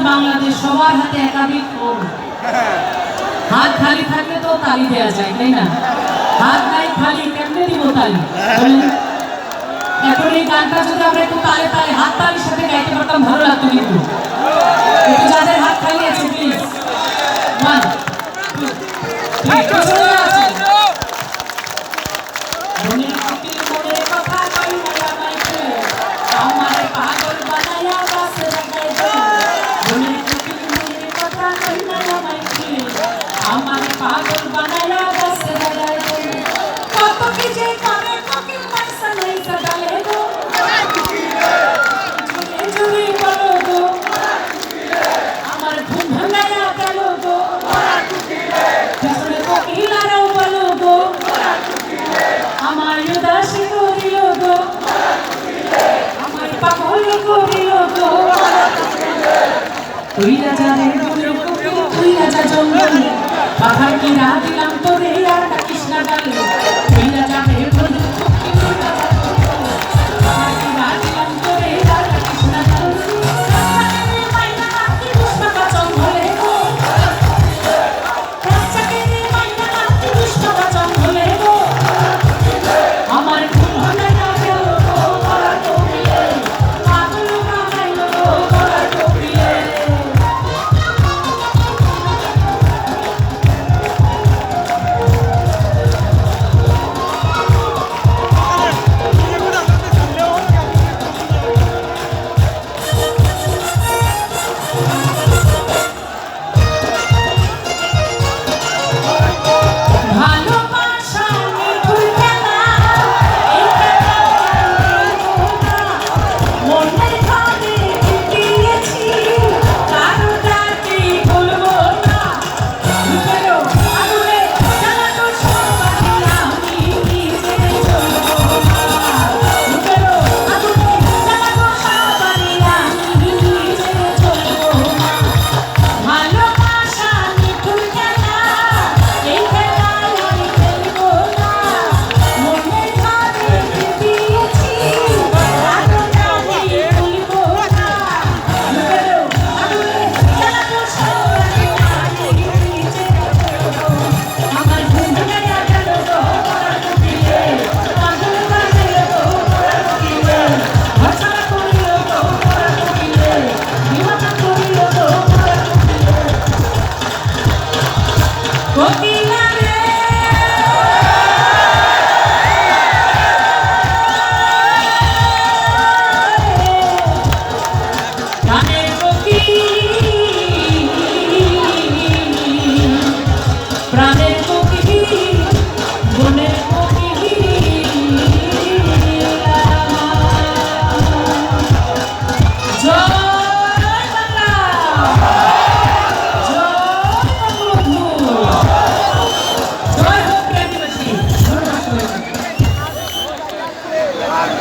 বাংলাদেশ সবার হাতে একাধিক ফোন। হাত খালি থাকলে তো তালি দেওয়া যায়, তাই না? হাত নাই খালি, কেমনে দিব তালি? এখন এই গানটা যদি আমরা একটু তালে তালে হাত তালির সাথে গাইতে পারতাম, ভালো লাগতো। কিন্তু যাদের হাত খালি আছে প্লিজ, 1 2 3 কথা কই না মাইকে আমার পাগল বানায়া বাস লাগাই দে। কথা কই না মাইকে আমার পাগল বানায়া বাস লাগাই দে। কত কি যে করে কোকিল পয়সা নাই সদালে গো, জুড়ে বলো গো আমার ঘুম ভাঙায়া গেল গো, কোকিল আরো বলো গো আমার উদাসী করিল গো, আমার পাগল করিল গো। তুই রাজা রে দূরে কোকিল, তুই রাজা জঙ্গলে, পাহাড় কিনা দিলাম তোরে আর ডাকিস না ডালে।